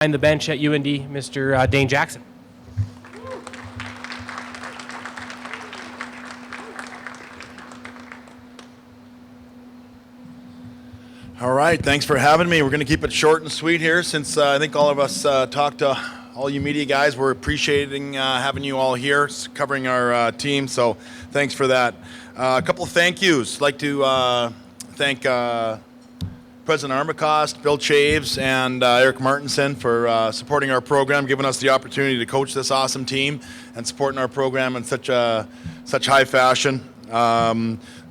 Behind the bench at UND, Mr. Dane Jackson. All right, thanks for having me. We're going to keep it short and sweet here since I think all of us talked to all you media guys. We're appreciating having you all here covering our team, so thanks for that. A couple of thank yous. I'd like to thank President Armacost, Bill Chaves, and Eric Martinson for supporting our program, giving us the opportunity to coach this awesome team and supporting our program in such high fashion.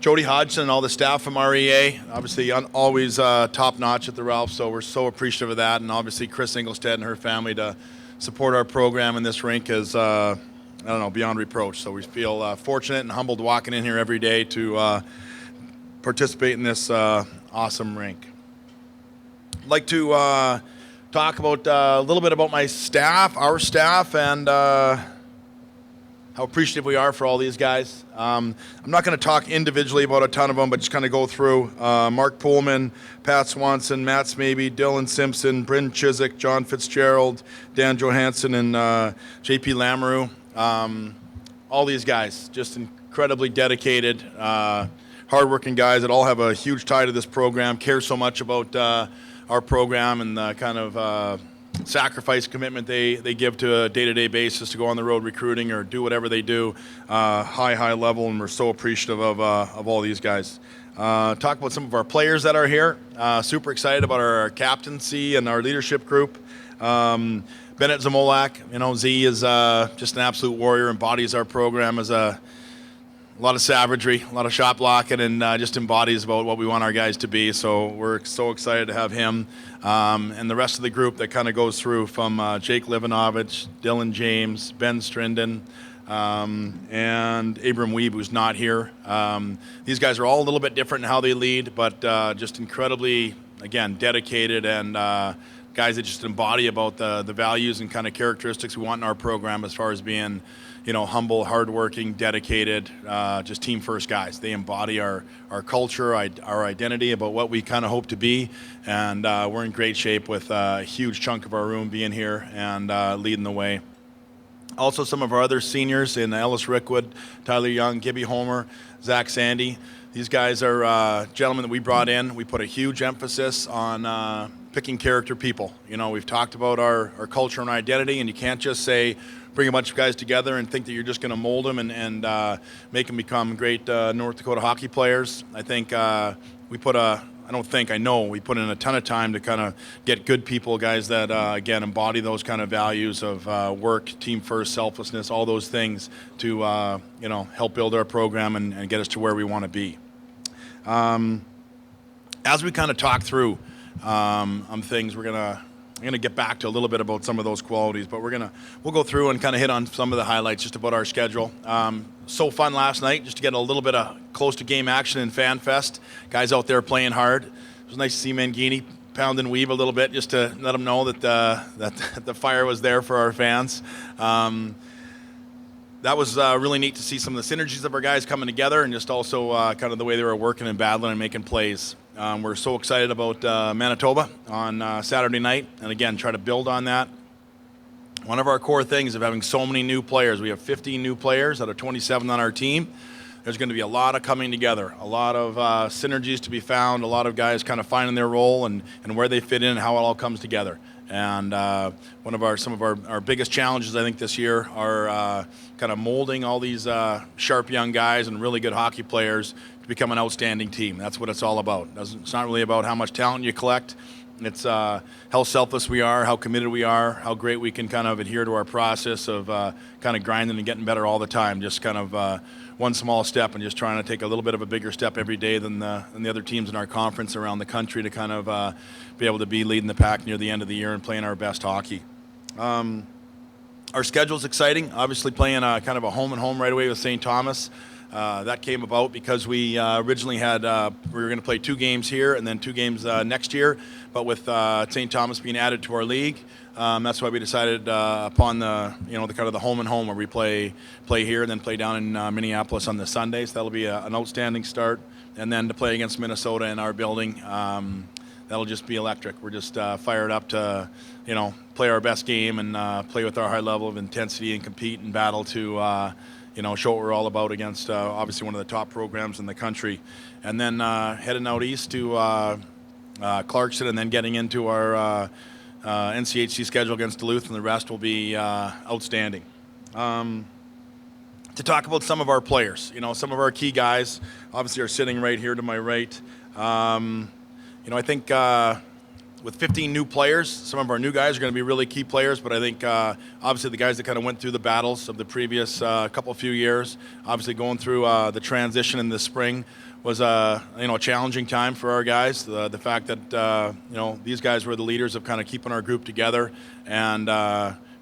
Jody Hodgson and all the staff from REA, obviously always top-notch at the Ralph, so we're so appreciative of that. And obviously Chris Engelstad and her family to support our program in this rink is, beyond reproach. So we feel fortunate and humbled walking in here every day to participate in this awesome rink. I'd like to talk about a little bit about my staff, our staff, and how appreciative we are for all these guys. I'm not going to talk individually about a ton of them, but just kind of go through Mark Pullman, Pat Swanson, Matt Smaby, Dylan Simpson, Bryn Chiswick, John Fitzgerald, Dan Johansson, and JP Lamoureux. All these guys, just incredibly dedicated, hardworking guys that all have a huge tie to this program, care so much about our program and the kind of sacrifice commitment they give to a day-to-day basis to go on the road recruiting or do whatever they do, high level, and we're so appreciative of all these guys. Talk about some of our players that are here. Super excited about our captaincy and our leadership group. Bennett Zamolak, Z is just an absolute warrior, embodies our program as a lot of savagery, a lot of shot blocking, and just embodies about what we want our guys to be. So we're so excited to have him. And the rest of the group that kind of goes through from Jake Livanovich, Dylan James, Ben Strinden, and Abram Weeb, who's not here. These guys are all a little bit different in how they lead, but just incredibly, again, dedicated and guys that just embody about the values and kind of characteristics we want in our program as far as being humble, hardworking, dedicated, just team first guys. They embody our culture, our identity about what we kind of hope to be, and we're in great shape with a huge chunk of our room being here and leading the way. Also, some of our other seniors in Ellis Rickwood, Tyler Young, Gibby Homer, Zach Sandy. These guys are gentlemen that we brought in. We put a huge emphasis on picking character people. We've talked about our culture and identity, and you can't just say, bring a bunch of guys together and think that you're just going to mold them and make them become great North Dakota hockey players. I think we put in a ton of time to kind of get good people, guys that, again, embody those kind of values of work, team first, selflessness, all those things to, help build our program and get us to where we want to be. As we kind of talk through things, I'm going to get back to a little bit about some of those qualities, but we'll go through and kind of hit on some of the highlights just about our schedule. So fun last night just to get a little bit of close to game action in Fan Fest. Guys out there playing hard. It was nice to see Mangini pound and weave a little bit just to let them know that the fire was there for our fans. That was really neat to see some of the synergies of our guys coming together and just also kind of the way they were working and battling and making plays. We're so excited about Manitoba on Saturday night, and again, try to build on that. One of our core things of having so many new players, we have 15 new players out of 27 on our team. There's going to be a lot of coming together, a lot of synergies to be found, a lot of guys kind of finding their role and where they fit in and how it all comes together. And some of our biggest challenges, I think, this year are kind of molding all these sharp young guys and really good hockey players to become an outstanding team. That's what it's all about. It's not really about how much talent you collect. It's how selfless we are, how committed we are, how great we can kind of adhere to our process of kind of grinding and getting better all the time. Just kind of one small step and just trying to take a little bit of a bigger step every day than the other teams in our conference around the country to kind of be able to be leading the pack near the end of the year and playing our best hockey. Our schedule's exciting. Obviously playing kind of a home and home right away with St. Thomas. That came about because we originally had we were going to play 2 games here and then 2 games next year, but with St. Thomas being added to our league, that's why we decided upon the kind of the home and home where we play here and then play down in Minneapolis on the Sundays. That'll be an outstanding start, and then to play against Minnesota in our building. that'll just be electric. We're just fired up to, play our best game and play with our high level of intensity and compete and battle to, show what we're all about against obviously one of the top programs in the country. And then heading out east to Clarkson, and then getting into our NCHC schedule against Duluth, and the rest will be outstanding. To talk about some of our players, some of our key guys obviously are sitting right here to my right. I think with 15 new players, some of our new guys are going to be really key players, but I think obviously the guys that kind of went through the battles of the previous few years, obviously going through the transition in the spring was a challenging time for our guys. The fact that these guys were the leaders of kind of keeping our group together and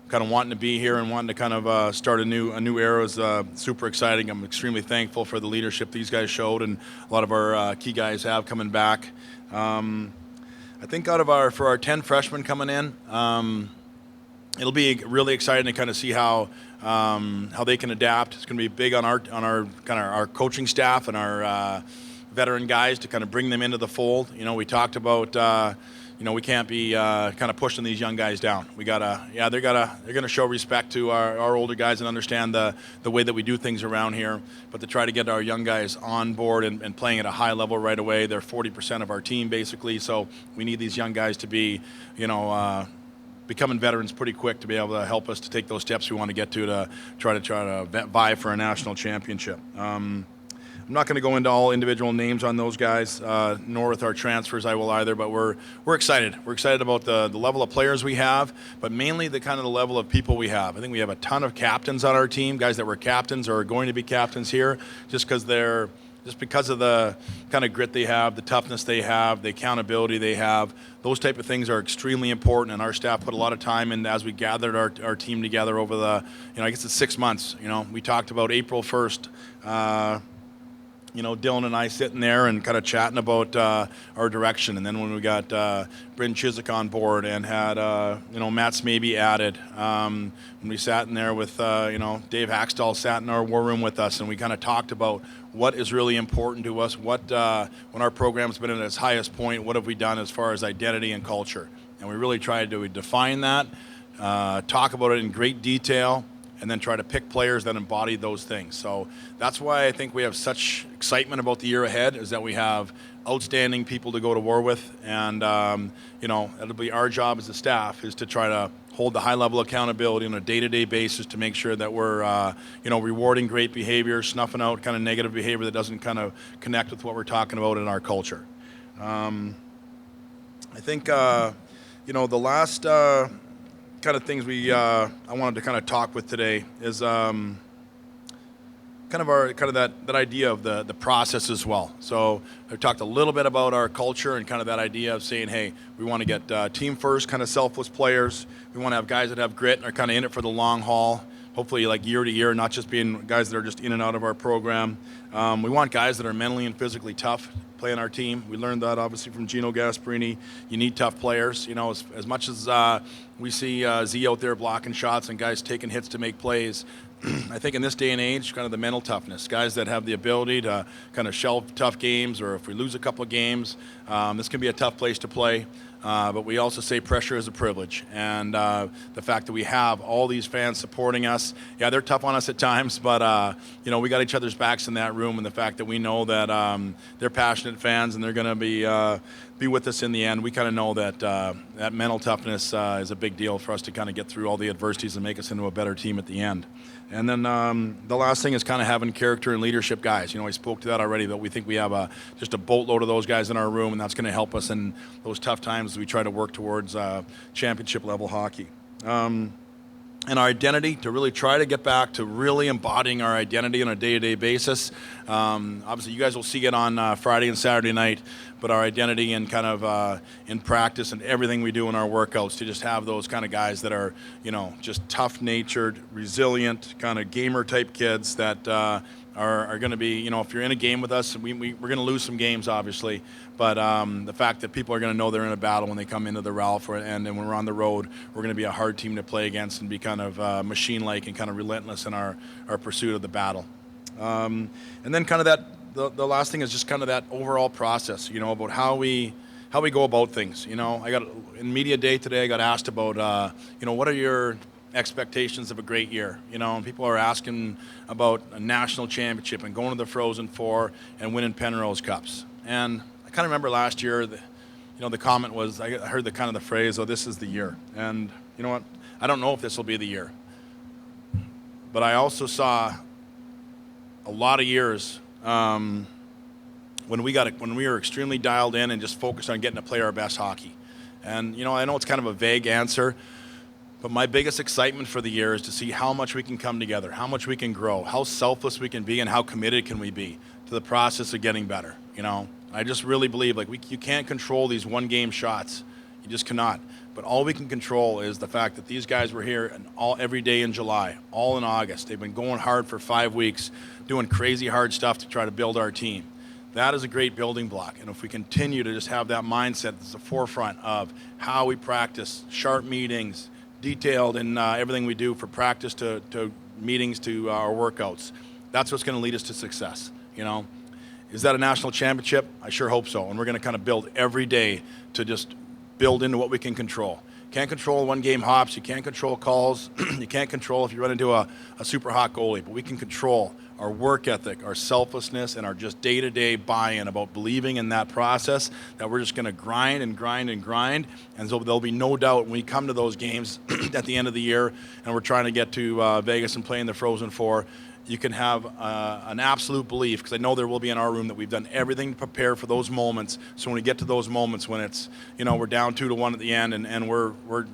kind of wanting to be here and wanting to kind of start a new era is super exciting. I'm extremely thankful for the leadership these guys showed, and a lot of our key guys have coming back. I think for our 10 freshmen coming in, it'll be really exciting to kind of see how they can adapt. It's going to be big on our coaching staff and our veteran guys to kind of bring them into the fold. We talked about we can't be kind of pushing these young guys down. They're going to show respect to our older guys and understand the way that we do things around here. But to try to get our young guys on board and playing at a high level right away, they're 40% of our team basically. So we need these young guys to be, becoming veterans pretty quick to be able to help us to take those steps we want to get to try to vie for a national championship. I'm not going to go into all individual names on those guys, nor with our transfers I will either, but we're excited. We're excited about the level of players we have, but mainly the level of people we have. I think we have a ton of captains on our team, guys that were captains or are going to be captains here, just because of the kind of grit they have, the toughness they have, the accountability they have. Those type of things are extremely important, and our staff put a lot of time in as we gathered our team together over the, I guess it's 6 months. We talked about April 1st, Dylan and I sitting there and kind of chatting about our direction. And then when we got Bryn Chiswick on board and had, Matt Smaby added, when we sat in there with, Dave Hackstall sat in our war room with us, and we kind of talked about what is really important to us, when our program's been at its highest point, what have we done as far as identity and culture. And we really tried to define that, talk about it in great detail, and then try to pick players that embody those things. So that's why I think we have such excitement about the year ahead, is that we have outstanding people to go to war with. And, it'll be our job as a staff is to try to hold the high level of accountability on a day-to-day basis to make sure that we're, rewarding great behavior, snuffing out kind of negative behavior that doesn't kind of connect with what we're talking about in our culture. I think, the last kind of things I wanted to kind of talk with today is that idea of the process as well. So I talked a little bit about our culture and kind of that idea of saying, hey, we want to get team first, kind of selfless players. We want to have guys that have grit and are kind of in it for the long haul, hopefully like year to year, not just being guys that are just in and out of our program. We want guys that are mentally and physically tough playing our team. We learned that obviously from Gino Gasparini. You need tough players. As much as we see Z out there blocking shots and guys taking hits to make plays, I think in this day and age, kind of the mental toughness, guys that have the ability to kind of shelve tough games, or if we lose a couple of games, this can be a tough place to play. But we also say pressure is a privilege. And the fact that we have all these fans supporting us, yeah, they're tough on us at times, but, we got each other's backs in that room. And the fact that we know that they're passionate fans and they're going to be with us in the end, we kind of know that that mental toughness is a big deal for us to kind of get through all the adversities and make us into a better team at the end. And then the last thing is kind of having character and leadership guys. I spoke to that already, but we think we have just a boatload of those guys in our room, and that's going to help us in those tough times as we try to work towards championship level hockey. And our identity, to really try to get back to really embodying our identity on a day-to-day basis. Obviously, you guys will see it on Friday and Saturday night, but our identity and kind of in practice and everything we do in our workouts, to just have those kind of guys that are, just tough-natured, resilient, kind of gamer-type kids that are going to be, if you're in a game with us, we're going to lose some games, obviously, but the fact that people are going to know they're in a battle when they come into the Ralph, and when we're on the road, we're going to be a hard team to play against and be kind of machine-like and kind of relentless in our pursuit of the battle. And then kind of the last thing is just kind of that overall process, about how we how we go about things. I got in media day today. I got asked about what are your expectations of a great year, and people are asking about a national championship and going to the Frozen Four and winning Penrose Cups. And I kind of remember last year, the comment was, I heard the phrase, "Oh, this is the year." And you know what? I don't know if this will be the year, but I also saw a lot of years when we were extremely dialed in and just focused on getting to play our best hockey. And I know it's kind of a vague answer. But my biggest excitement for the year is to see how much we can come together, how much we can grow, how selfless we can be, and how committed can we be to the process of getting better. I just really believe you can't control these one-game shots. You just cannot. But all we can control is the fact that these guys were here every day in July, all in August. They've been going hard for 5 weeks, doing crazy hard stuff to try to build our team. That is a great building block. And if we continue to just have that mindset that's the forefront of how we practice, sharp meetings, detailed in everything we do, for practice to meetings to our workouts. That's what's going to lead us to success. Is that a national championship? I sure hope so. And we're going to kind of build every day to just build into what we can control. Can't control one-game hops. You can't control calls. You can't control if you run into a super hot goalie. But we can control our work ethic, our selflessness, and our just day-to-day buy-in about believing in that process, that we're just going to grind and grind and grind. And so there'll be no doubt when we come to those games at the end of the year and we're trying to get to Vegas and play in the Frozen Four, you can have an absolute belief, because I know there will be in our room, that we've done everything to prepare for those moments. So when we get to those moments when it's, we're down 2-1 at the end and we're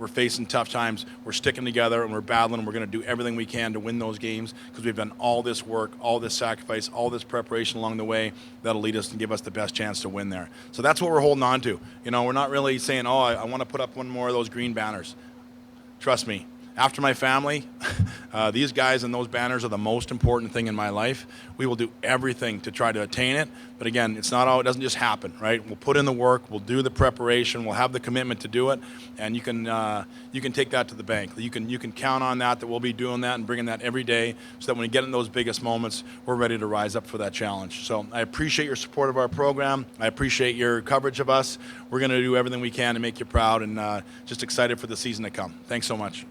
facing tough times, we're sticking together and we're battling, and we're going to do everything we can to win those games, because we've done all this work, all this sacrifice, all this preparation along the way that'll lead us and give us the best chance to win there. So that's what we're holding on to. We're not really saying, oh, I want to put up one more of those green banners. Trust me. After my family, these guys and those banners are the most important thing in my life. We will do everything to try to attain it. But again, it doesn't just happen, right? We'll put in the work, we'll do the preparation, we'll have the commitment to do it, and you can take that to the bank. You can count on that we'll be doing that and bringing that every day, so that when we get in those biggest moments, we're ready to rise up for that challenge. So I appreciate your support of our program. I appreciate your coverage of us. We're going to do everything we can to make you proud, and just excited for the season to come. Thanks so much.